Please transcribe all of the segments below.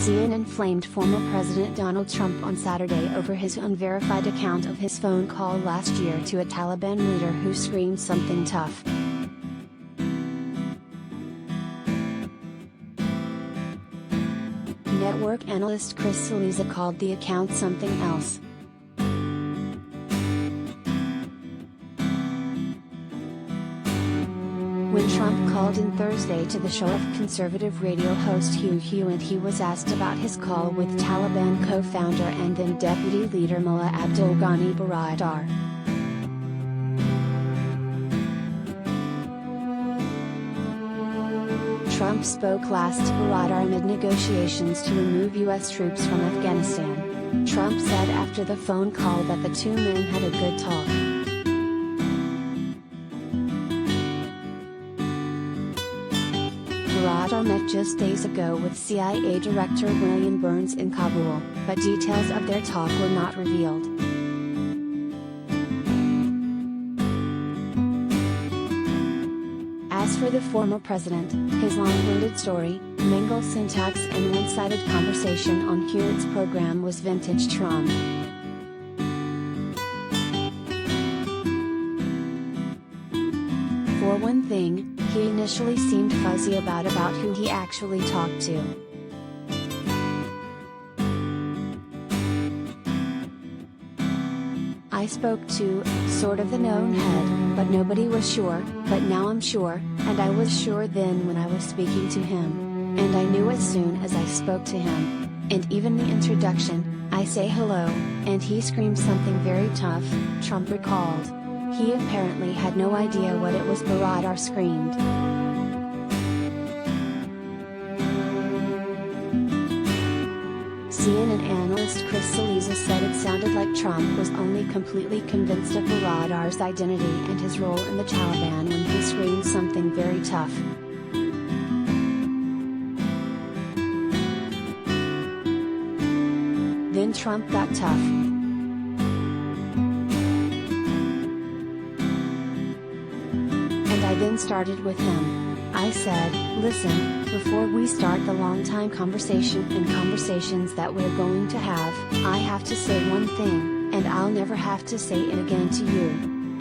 CNN flamed former President Donald Trump on Saturday over his unverified account of his phone call last year to a Taliban leader who screamed something tough. Network analyst Chris Cillizza called the account something else. When Trump called in Thursday to the show of conservative radio host Hugh Hewitt, he was asked about his call with Taliban co-founder and then deputy leader Mullah Abdul Ghani Baradar. Trump spoke last to Baradar amid negotiations to remove U.S. troops from Afghanistan. Trump said after the phone call that the two men had a good talk. Baradar met just days ago with CIA Director William Burns in Kabul, but details of their talk were not revealed. As for the former president, his long-winded story, mangled syntax and one-sided conversation on Hewitt's program was vintage Trump. For one thing, he initially seemed fuzzy about who he actually talked to. I spoke to, sort of the known head, but nobody was sure, but now I'm sure, and I was sure then when I was speaking to him. And I knew as soon as I spoke to him. And even the introduction, I say hello, and he screamed something very tough, Trump recalled. He apparently had no idea what it was Baradar screamed. CNN analyst Chris Cillizza said it sounded like Trump was only completely convinced of Baradar's identity and his role in the Taliban when he screamed something very tough. Then Trump got tough. I then started with him. I said, listen, before we start the long-time conversation and conversations that we're going to have, I have to say one thing, and I'll never have to say it again to you.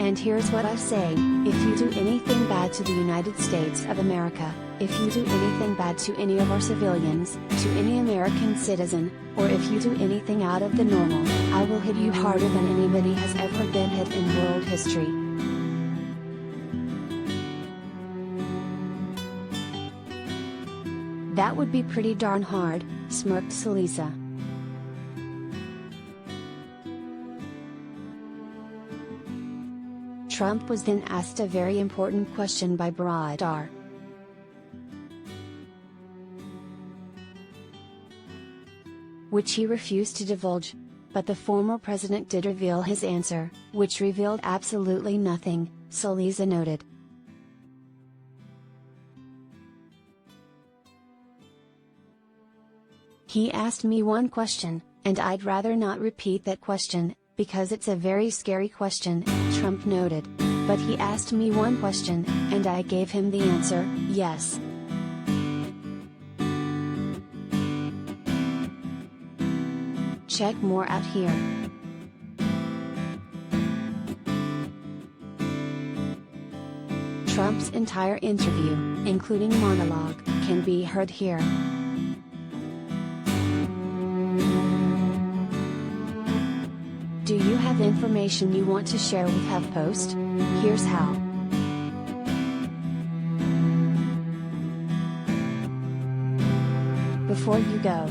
And here's what I say, if you do anything bad to the United States of America, if you do anything bad to any of our civilians, to any American citizen, or if you do anything out of the normal, I will hit you harder than anybody has ever been hit in world history. That would be pretty darn hard, smirked Cillizza. Trump was then asked a very important question by Baradar. Which he refused to divulge. But the former president did reveal his answer, which revealed absolutely nothing, Cillizza noted. He asked me one question, and I'd rather not repeat that question, because it's a very scary question, Trump noted. But he asked me one question, and I gave him the answer, yes. Check more out here. Trump's entire interview, including monologue, can be heard here. Do you have information you want to share with HuffPost? Here's how. Before you go,